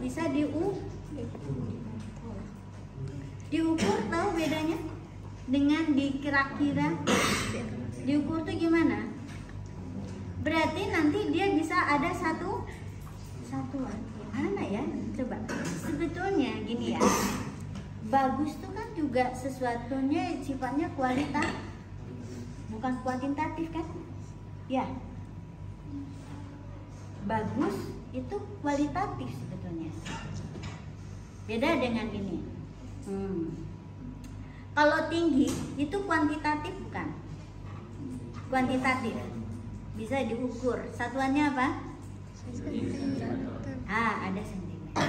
bisa diukur. Diukur tahu bedanya dengan dikira-kira? Diukur tuh gimana? Berarti nanti dia bisa ada satuan. Gimana ya? Coba. Sebetulnya gini ya. Bagus tuh kan juga sesuatunya sifatnya kualitas, bukan kuantitatif kan? Ya. Bagus itu kualitatif sebetulnya. Beda dengan ini. Kalau tinggi itu kuantitatif bukan? Kuantitatif. Bisa diukur. Satuannya apa? Ada sentimeter.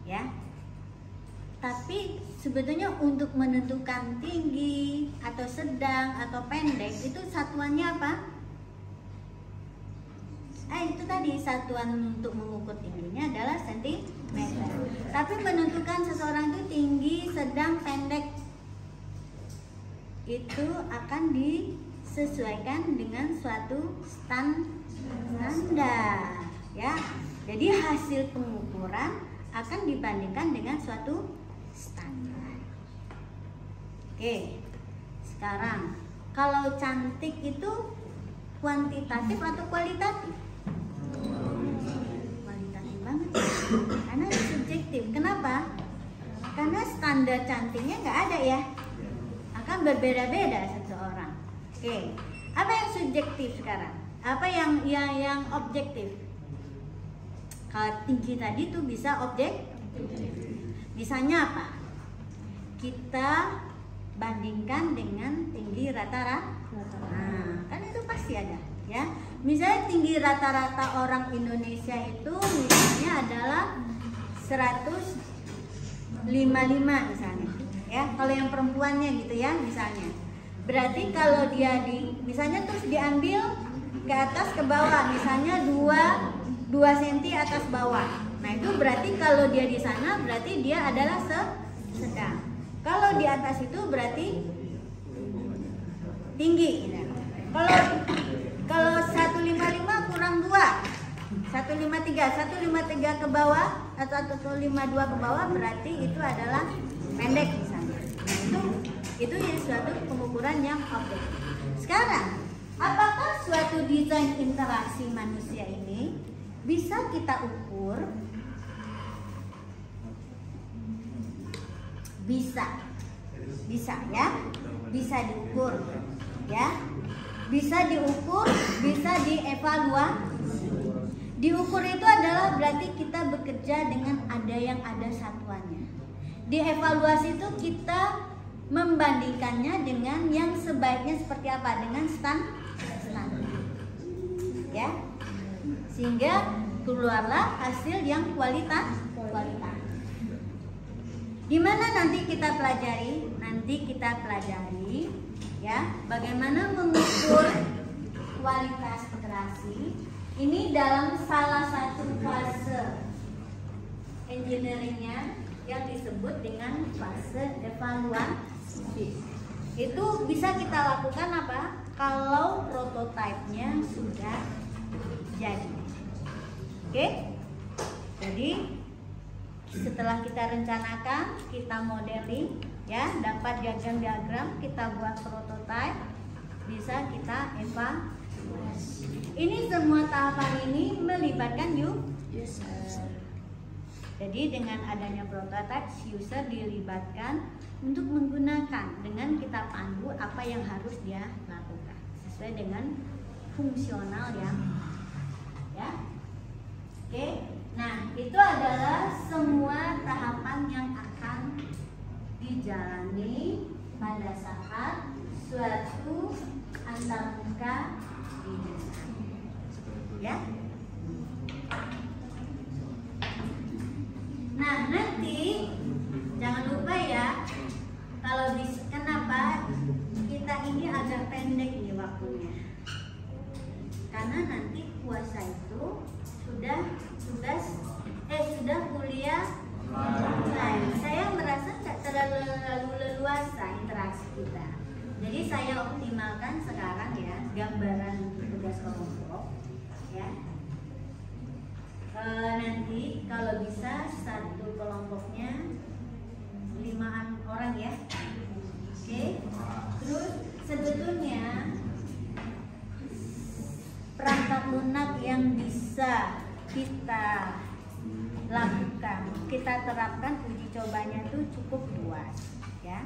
Ya. Tapi sebetulnya untuk menentukan tinggi atau sedang atau pendek itu satuannya apa? Itu tadi satuan untuk mengukur tingginya adalah sentimeter. Tapi menentukan seseorang itu tinggi, sedang, pendek itu akan disesuaikan dengan suatu standar, ya. Jadi hasil pengukuran akan dibandingkan dengan suatu standar. Oke. Sekarang kalau cantik itu kuantitatif atau kualitatif? Kualitatif banget. Karena subjektif. Kenapa? Karena standar cantiknya nggak ada ya. Akan berbeda-beda seseorang. Oke. Apa yang subjektif sekarang? Apa yang objektif? Kalau tinggi tadi tuh bisa objektif. Misalnya apa? Kita bandingkan dengan tinggi rata-rata. Kan itu pasti ada, ya. Misalnya tinggi rata-rata orang Indonesia itu misalnya adalah 155 misalnya, ya. Kalau yang perempuannya gitu ya, misalnya. Berarti kalau dia misalnya terus diambil ke atas ke bawah, misalnya 2 cm atas bawah. Nah, itu berarti kalau dia di sana berarti dia adalah sedang. Kalau di atas itu berarti tinggi. Kalau 155 kurang 2, 153 ke bawah atau 152 ke bawah berarti itu adalah pendek misalnya. Nah, itu ya suatu pengukuran yang objektif. Sekarang, apakah suatu desain interaksi manusia ini bisa kita ukur? Bisa ya, bisa diukur, ya, bisa diukur, bisa dievaluasi. Diukur itu adalah berarti kita bekerja dengan ada satuannya. Dievaluasi itu kita membandingkannya dengan yang sebaiknya seperti apa, dengan standar, ya, sehingga keluarlah hasil yang kualitas. Di mana nanti kita pelajari? Nanti kita pelajari, ya, bagaimana mengukur kualitas interaksi. Ini dalam salah satu fase engineeringnya yang disebut dengan fase evaluasi. Itu bisa kita lakukan apa? Kalau prototipenya sudah jadi. Oke? Jadi setelah kita rencanakan, kita modeling, ya, dapat diagram, kita buat prototipe, bisa kita evaluasi. Ini semua tahapan ini melibatkan user. Jadi dengan adanya prototipe, user dilibatkan untuk menggunakan dengan kita pandu apa yang harus dia lakukan sesuai dengan fungsional yang, ya. Oke. Nah, itu adalah semua tahapan yang akan dijalani pada saat suatu antarmuka didesain, ya. Nah, nanti jangan lupa ya, kalau kenapa kita ini agak pendek nih waktunya, karena nanti puasa itu sudah kuliah online. Saya merasa nggak terlalu leluasa interaksi kita. Jadi saya optimalkan sekarang ya gambaran tugas kelompok, ya. nanti kalau bisa satu kelompoknya 5 orang ya. Oke. Terus sebetulnya perangkat lunak yang bisa kita lakukan, kita terapkan uji cobanya tuh cukup luas ya.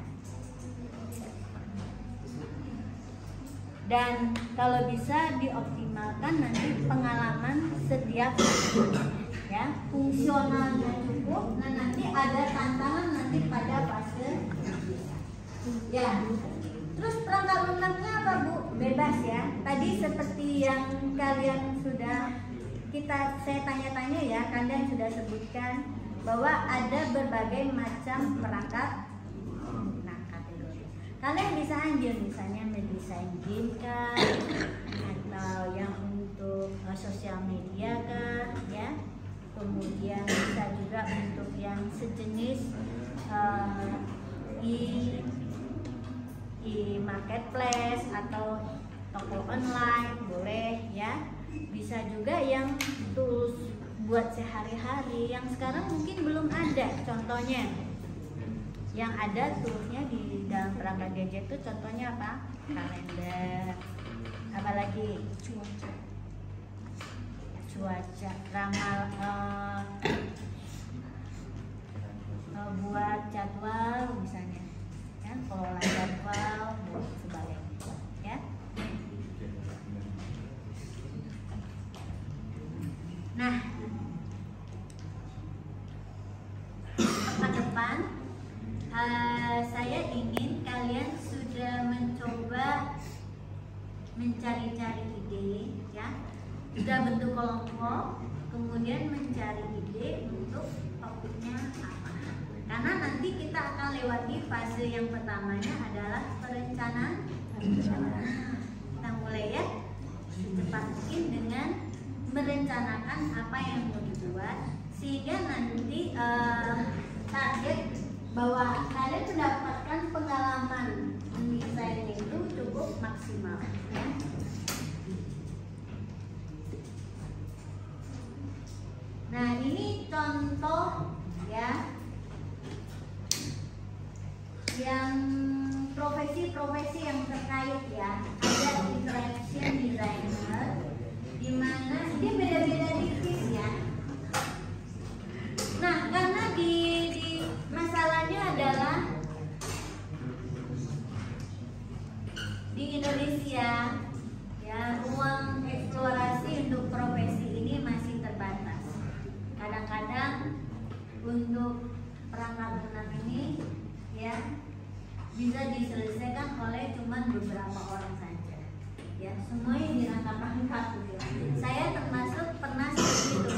Dan kalau bisa dioptimalkan nanti pengalaman setiap ya, fungsionalnya cukup. Nah nanti ada tantangan nanti pada fase ya. Terus perangkat lunaknya apa Bu? Bebas ya. Tadi seperti yang kalian sudah saya tanya-tanya ya, kalian sudah sebutkan bahwa ada berbagai macam perangkat lunak kategori. Kalian bisa ambil misalnya mendesain game kah, atau yang untuk sosial media kah, ya. Kemudian bisa juga untuk yang sejenis marketplace atau toko online boleh ya. Bisa juga yang tools buat sehari-hari yang sekarang mungkin belum ada. Contohnya yang ada toolsnya di dalam perangkat gadget itu contohnya apa? Kalender, apalagi cuaca, ramal, buat jadwal misalnya ya, kelola jadwal buat sebaliknya ya. Nah, ke depan saya ingin kalian sudah mencoba mencari-cari ide ya, sudah bentuk kelompok, kemudian mencari ide untuk topiknya apa. Karena nanti kita akan lewati fase yang pertamanya adalah perencanaan. Kita mulai ya secepat mungkin dengan merencanakan apa yang mau dibuat, sehingga nanti target bahwa kalian mendapatkan pengalaman mendesain itu cukup maksimal ya. Nah ini contoh ya yang profesi-profesi yang terkait ya. Ada interaction designer, di mana ini beda-beda dikit ya. Nah karena di masalahnya adalah di Indonesia ya, ruang eksplorasi untuk profesi ini masih terbatas. Kadang-kadang untuk perangkat lunak ini ya bisa diselesaikan oleh cuman beberapa orang saja ya, semuanya dirangkap-rangkap gitu. Saya termasuk pernah seperti itu,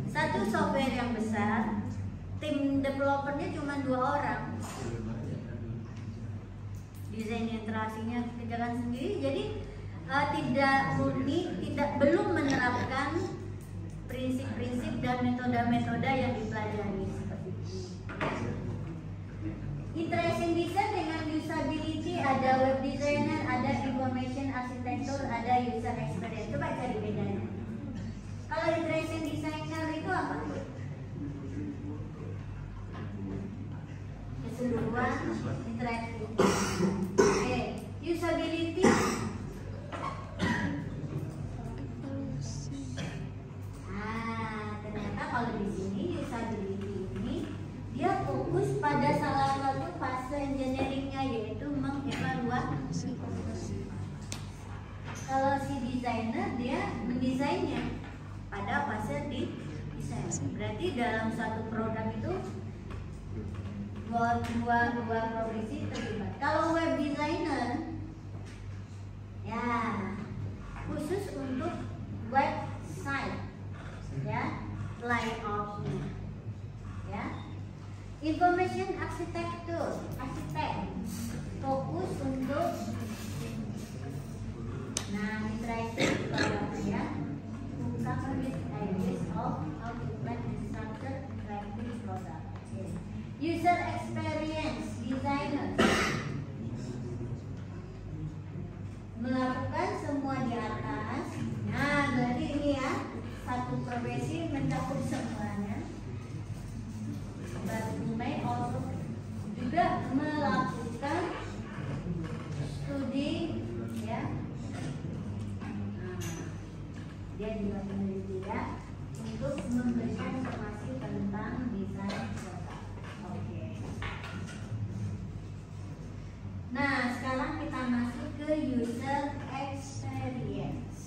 satu software yang besar, tim developernya cuma 2 orang, desain interaksinya kerjakan sendiri. Jadi tidak murni, belum menerapkan prinsip-prinsip dan metode-metode yang dipelajari seperti ini. Interaction design dengan usability, ada web designer, ada information architecture, ada user experience. Coba cari bedanya. Kalau interaction designer itu apa? Keseluruhan interaktif. Oke, usability. Ternyata kalau di sini usability ini dia fokus pada salah satu fase engineeringnya, yaitu mengevaluasi. Kalau si desainer dia mendesainnya pada fase di desain. Berarti dalam satu produk itu dua profesi terlibat. Kalau web designer ya khusus untuk website ya, layoutnya ya. Information architecture, arsitek fokus untuk interaction ya, cover ideas of how to plan and structure interactive product. User experience designer melakukan semua di atas. Nah berarti ini ya satu profesi mencakup semuanya. But we may also juga melakukan studi, ya. Dia juga meneliti ya untuk memberikan informasi tentang desain produk. Oke. Nah, sekarang kita masuk ke user experience.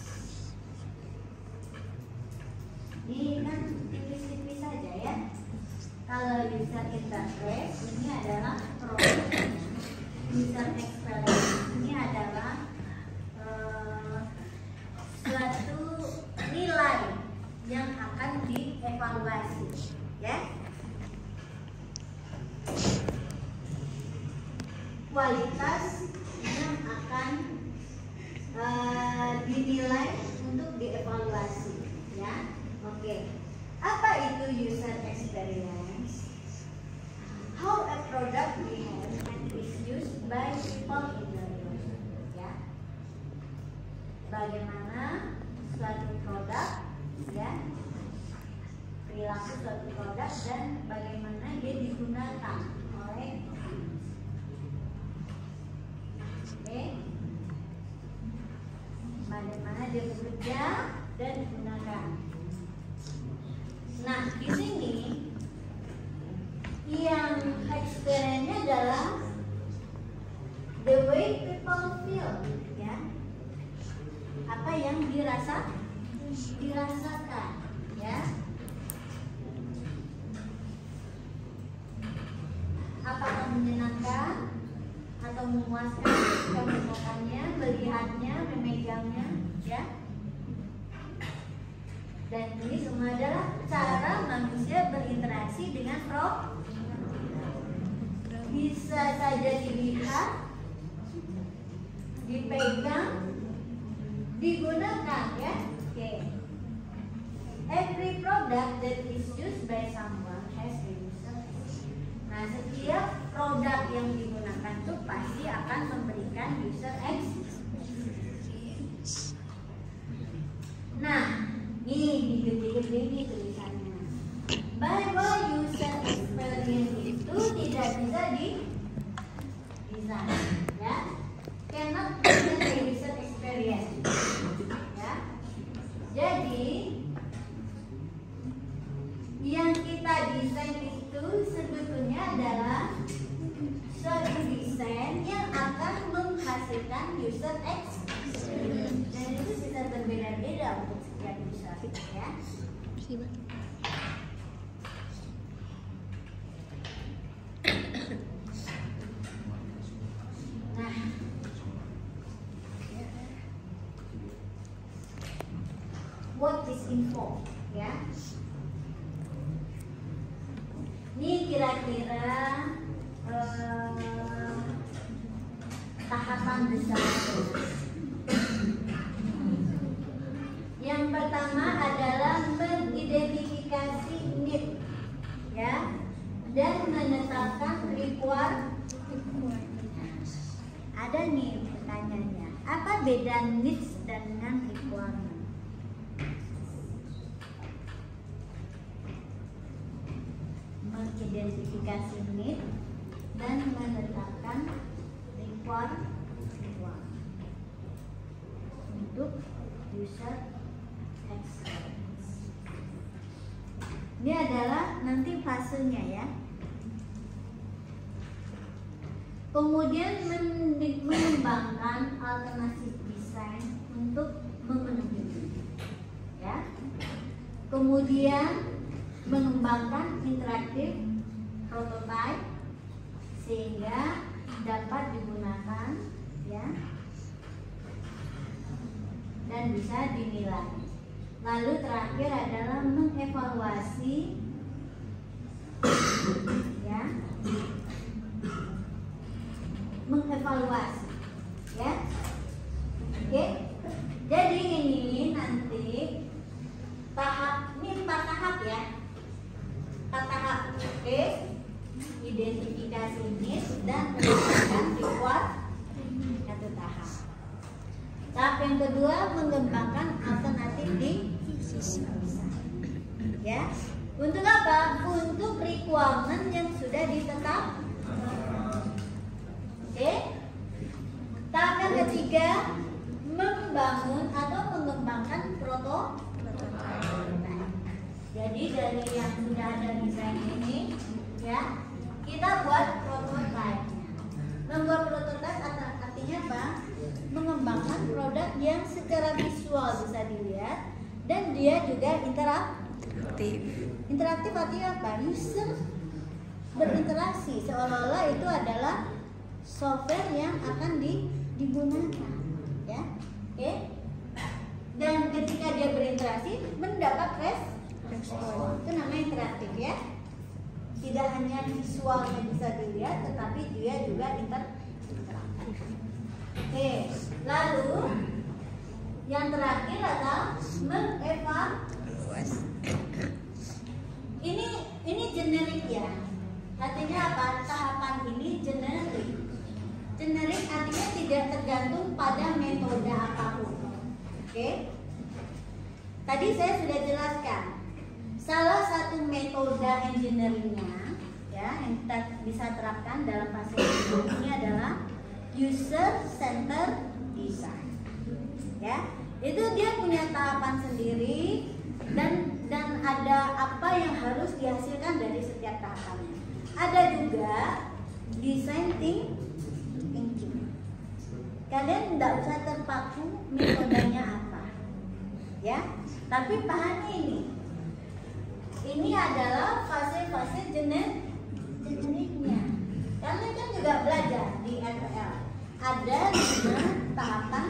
Ini kan tipis-tipis saja ya. Kalau user interface ini adalah prosesnya. User experience ini adalah suatu nilai yang akan dievaluasi, ya. Kualitas yang akan dinilai untuk dievaluasi, ya. Oke. Apa itu user experience? How a product behaves and is used by people in the world, ya. Bagaimana suatu produk, ya, perilaku suatu produk dan bagaimana dia digunakan oleh bagaimana dia bekerja dan digunakan. Nah, di sini yang experience-nya adalah the way people feel, ya. Apa yang dirasakan, ya. Apakah menyenangkan atau memuaskan ketika menggunakannya, melihatnya, memegangnya, ya. Dan ini semua adalah cara manusia berinteraksi dengan produk. Bisa saja dilihat, dipegang, digunakan, ya. Oke. Every product that is used by someone has a user. Nah, setiap produk yang digunakan itu pasti akan memberikan user experience. Nah, ini digede-gede ini tulisannya. Bahwa user experience itu tidak bisa di desain, ya. Cannot be user experience, ya. Jadi yang kita desain itu sebetulnya adalah suatu desain yang akan menghasilkan user experience, dan itu bisa berbeda-beda untuk setiap user, ya. Nah, what is involved, ya. Ini kira-kira tahapan besar. Yang pertama adalah mengidentifikasi need, ya, dan menetapkan requirement. Ada nih pertanyaannya, apa beda needs dengan requirement? Mengidentifikasi need dan menetapkan requirement untuk user experience. Ini adalah nanti fasenya, ya. Kemudian mengembangkan alternatif desain untuk memenuhi, ya. Kemudian mengembangkan interaktif prototype sehingga dapat digunakan, ya, dan bisa dinilai. Lalu terakhir adalah mengevaluasi, ya, mengevaluasi, ya. Oke. Jadi ini nanti tahap, ini 4 tahap, ya. 4 tahap. Oke. Identifikasi need dan menetapkan requirement, 1 tahap. Tahap yang kedua mengembangkan alternatif di desain. Ya. Untuk apa? Untuk requirement yang sudah ditetapkan. Oke. Tahapan ketiga, membangun atau mengembangkan prototipe. Jadi dari yang sudah ada desain ini, ya, kita buat prototipe. Membuat prototipe artinya apa? Mengembangkan produk yang secara visual bisa dilihat dan dia juga interaktif. Interaktif artinya apa? User berinteraksi, seolah-olah itu adalah software yang akan digunakan, ya. Oke. Dan ketika dia berinteraksi mendapat respon, itu namanya interaktif, ya. Tidak hanya visualnya bisa dilihat, tetapi dia juga interaktif. Oke. Lalu yang terakhir adalah mengevaluasi. Ini generik, ya. Artinya apa? Tahapan ini generik. Generik artinya tidak tergantung pada metode apapun. Oke. Tadi saya sudah jelaskan. Salah satu metode engineeringnya, ya, yang kita bisa terapkan dalam fase ini adalah user center design. Ya, itu dia punya tahapan sendiri dan ada apa yang harus dihasilkan dari setiap tahapannya. Ada juga design thinking. Kalian tidak usah terpaku metodenya apa, ya. Tapi pahami ini. Ini adalah fase-fase generiknya. Kalian kan juga belajar di RPL. Ada 5 tahapan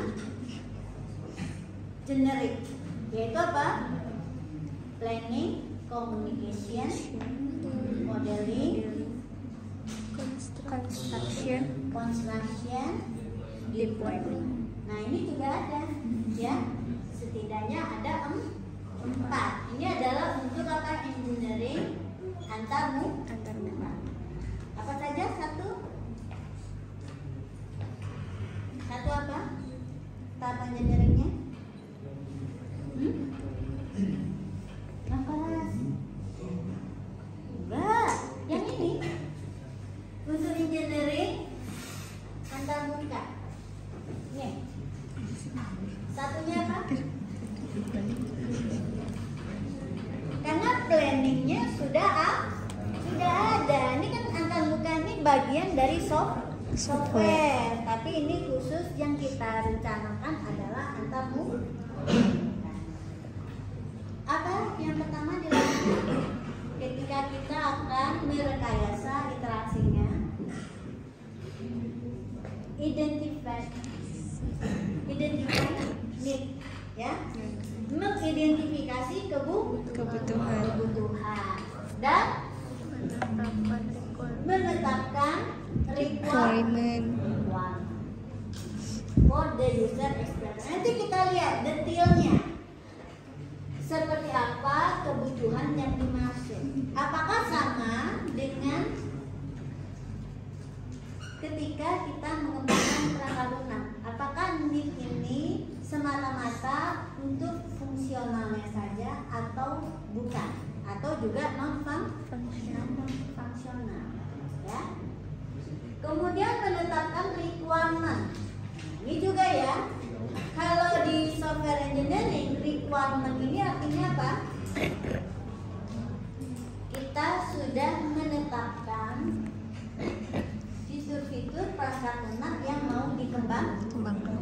generik, yaitu apa? Planning, communication, modeling, construction, deployment. Nah, ini juga ada, ya. Setidaknya ada 4. Ini adalah untuk apa? Engineering antar muka. Apa saja? Satu apa? Tahapan engineeringnya? Nafas? Enggak. Yang ini untuk engineering antar muka. Nih. Satunya apa? Karena planningnya sudah ada. Ini kan antar muka ini bagian dari software. Tapi ini khusus yang kita rencanakan adalah antar muka. Apa yang pertama dilakukan ketika kita akan merekayasa interaksinya? Identify need, ya. Mengidentifikasi kebutuhan dan menetapkan requirement for the user experience. Nanti kita lihat detailnya seperti apa kebutuhan yang dimaksud. Apakah sama dengan ketika kita mengembangkan perangkat lunak? Apakah need ini semata-mata untuk fungsionalnya saja atau bukan, atau juga non fungsional, ya. Kemudian menetapkan requirement. Ini juga, ya. Kalau di software engineering, requirement ini artinya apa? Kita sudah menetapkan fitur-fitur perangkat lunak yang mau dikembangkan.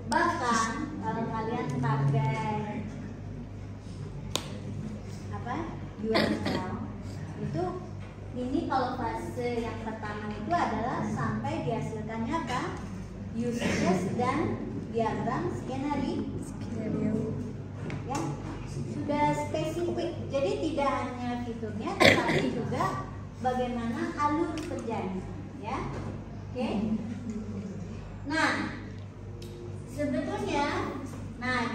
Bahkan kalau kalian pakai apa? USL itu, ini kalau fase yang pertama itu adalah sampai dihasilkannya apa? Use case dan diagram skenario. Ya, sudah spesifik. Jadi tidak hanya fiturnya, tetapi juga bagaimana alur kerjanya, ya. Oke. Nah, sebetulnya,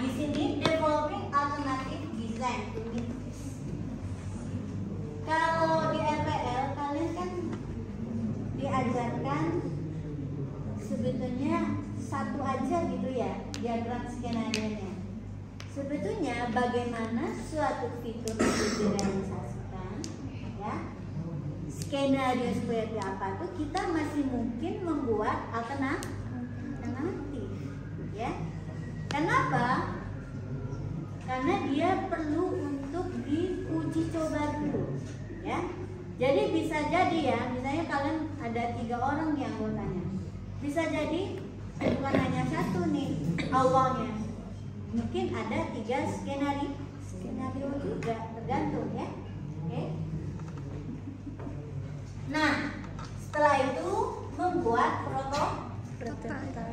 di sini developing alternative design. Kalau di RPL kalian kan diajarkan sebetulnya satu aja gitu, ya, diagram skenario-nya. sebetulnya bagaimana suatu fitur itu direalisasikan, ya, skenario seperti apa tuh kita masih mungkin membuat alternatif, ya. Kenapa? Karena dia perlu untuk diuji coba dulu, ya. Jadi bisa jadi ya, misalnya kalian ada 3 orang yang anggotanya, bisa jadi bukan hanya satu nih awalnya, mungkin ada 3 skenario juga, tergantung ya. Oke. Nah, setelah itu membuat prototipe,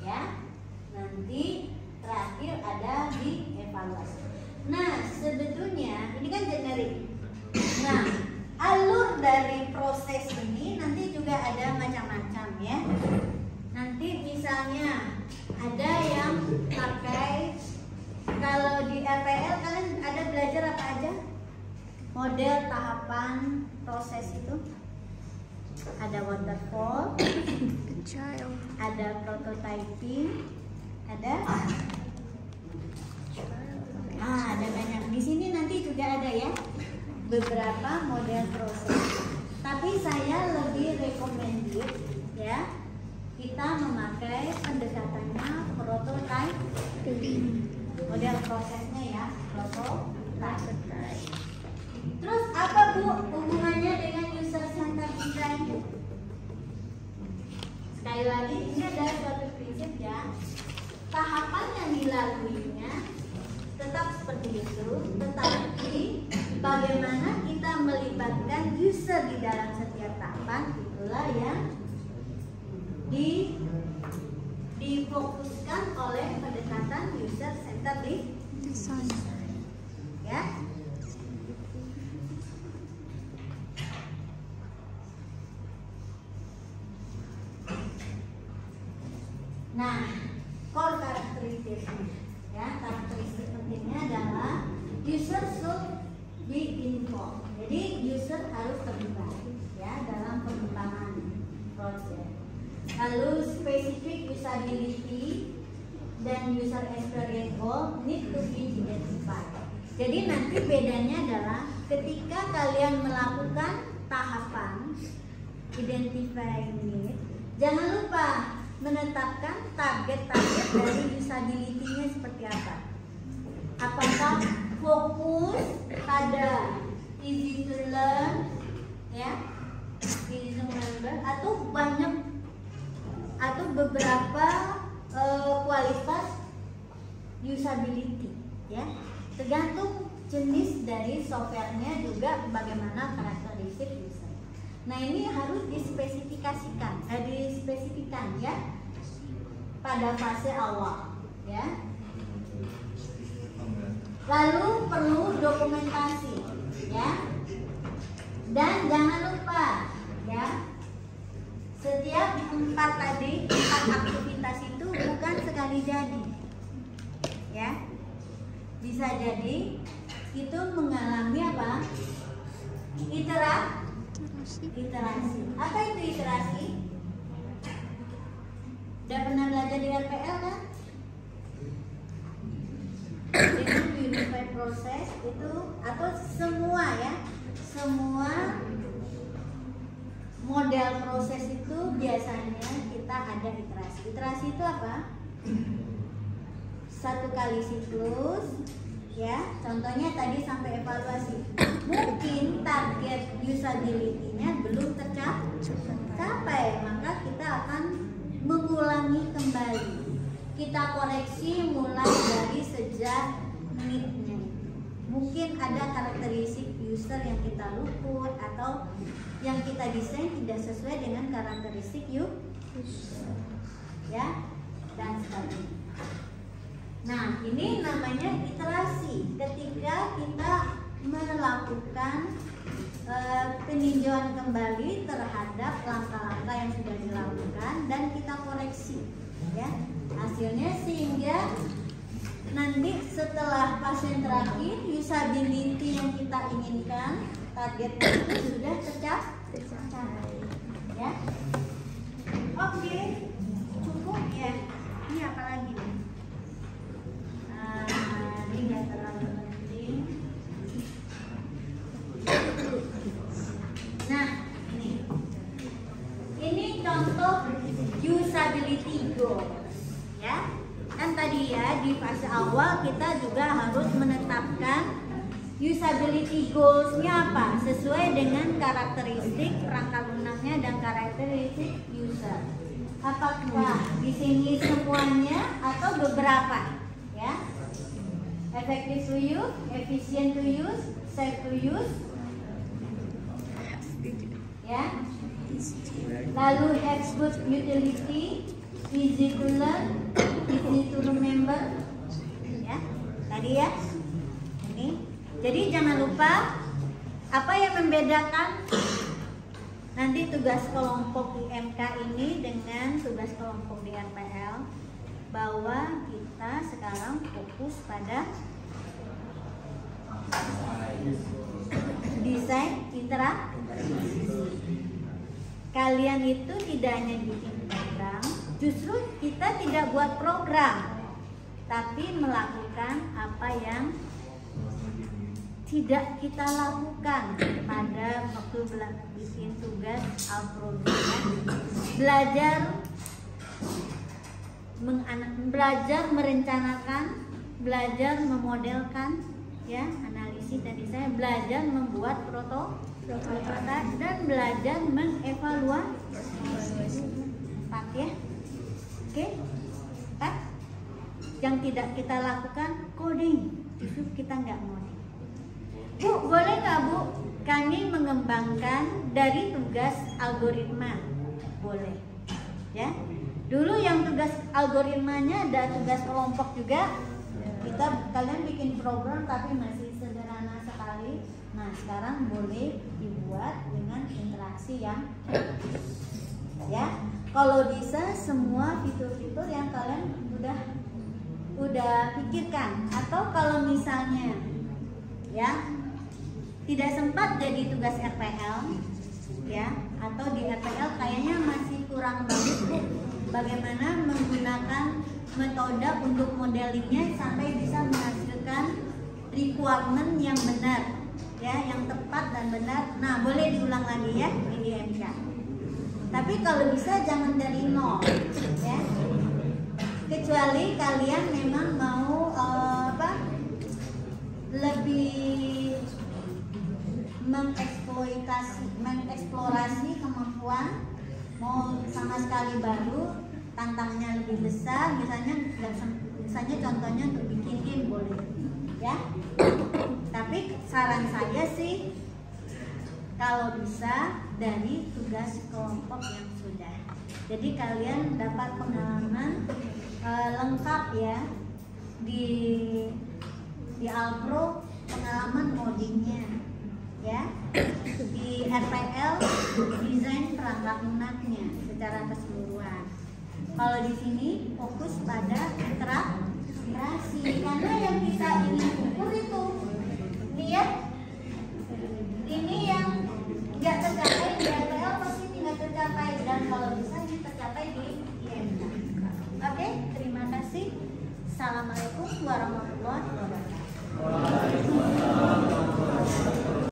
ya. Nanti terakhir ada di evaluasi. Nah, sebetulnya ini kan generik. Nah, alur dari proses ini nanti juga ada macam-macam ya. Nanti misalnya ada yang pakai, kalau di RPL kalian ada belajar apa aja? Model tahapan proses itu. Ada waterfall, ada prototyping, ada banyak. Di sini nanti juga ada ya beberapa model proses. Tapi saya lebih recommended ya kita memakai pendekatannya prototyping. Model prosesnya ya prototype. Terus apa Bu hubungannya dengan user centered design? Sekali lagi ini adalah suatu prinsip ya. Tahapan yang dilaluinya tetap seperti itu, tetapi bagaimana kita melibatkan user di dalam setiap tahapan, itulah yang difokuskan oleh pendekatan user centered design. Ya. Nah, core karakteristik ya, karakteristik pentingnya adalah user should be involved. Jadi user harus terlibat ya dalam pengembangan proses. Lalu spesifik usability dan user experience goal need to be identified. Jadi nanti bedanya adalah ketika kalian melakukan tahapan identifying need, jangan lupa menetapkan target-target dari usability-nya seperti apa. Apakah fokus pada easy to learn, ya, easy to remember, atau banyak atau beberapa kualitas usability, ya. Tergantung jenis dari softwarenya juga bagaimana karakteristik user. Nah ini harus dispesifikasikan ya pada fase awal ya. Lalu perlu dokumentasi ya. Dan jangan lupa ya, setiap 4 aktivitas itu bukan sekali jadi ya. Bisa jadi itu mengalami apa? Iterasi. Apa itu iterasi? Udah pernah belajar di RPL kan? Itu unified process itu atau semua ya, semua model proses itu biasanya kita ada iterasi. Iterasi itu apa? 1 kali siklus ya, contohnya tadi sampai evaluasi. Mungkin target usability-nya belum tercapai, maka kita akan mengulangi kembali. Kita koreksi mulai dari sejak need-nya. Mungkin ada karakteristik user yang kita luput atau yang kita desain tidak sesuai dengan karakteristik user ya, dan sebagainya. Nah, ini namanya iterasi. Ketika kita melakukan peninjauan kembali terhadap langkah-langkah yang sudah dilakukan dan kita koreksi, ya, hasilnya sehingga nanti setelah pasien terakhir usability yang kita inginkan targetnya itu sudah tercapai, ya. Oke, cukup ya. Ini apa lagi nih? contoh usability goals, ya. Kan tadi ya di fase awal kita juga harus menetapkan usability goals-nya apa sesuai dengan karakteristik perangkat lunaknya dan karakteristik user. Apakah di sini semuanya atau beberapa, ya? Effective to use, efficient to use, safe to use, ya. Lalu has good utility, easy to learn, easy to remember, ya. Tadi ya. Ini. Jadi jangan lupa apa yang membedakan nanti tugas kelompok di MK ini dengan tugas kelompok di RPL, bahwa kita sekarang fokus pada desain interaksi. Kalian itu tidak hanya bikin program, justru kita tidak buat program, tapi melakukan apa yang tidak kita lakukan pada waktu bikin tugas alprogram. Belajar merencanakan, belajar memodelkan, ya, analisis tadi saya, belajar membuat prototipe dan belajar mengevaluasi. 4 ya. Oke. 4. Yang tidak kita lakukan coding, justru kita nggak ngoding. Bu, boleh nggak Bu kami mengembangkan dari tugas algoritma? Boleh, ya. Dulu yang tugas algoritmanya ada tugas kelompok juga. Kalian bikin program tapi masih sederhana sekali. Nah, sekarang boleh dibuat dengan interaksi yang, ya. Kalau bisa semua fitur-fitur yang kalian udah pikirkan, atau kalau misalnya, ya, tidak sempat jadi tugas RPL, ya, atau di RPL kayaknya masih kurang bagus Bu, bagaimana menggunakan metode untuk modelingnya sampai bisa menghasilkan requirement yang benar, ya, yang tepat dan benar. Nah, boleh diulang lagi ya di MK. Tapi kalau bisa jangan dari nol, ya, kecuali kalian memang mau lebih mengeksplorasi kemampuan, mau sama sekali baru, tantangnya lebih besar, misalnya contohnya untuk bikin game boleh, ya. Tapi saran saya sih kalau bisa dari tugas kelompok yang sudah, jadi kalian dapat pengalaman lengkap ya di Alpro, pengalaman codingnya, ya, di RPL desain perangkat lunaknya secara keseluruhan. Kalau di sini fokus pada interaksi, karena yang kita ingin ukur itu, lihat, ini yang nggak tercapai di RPL pasti tidak tercapai, dan kalau bisa ini tercapai di IMK. Oke, terima kasih. Assalamualaikum warahmatullahi wabarakatuh.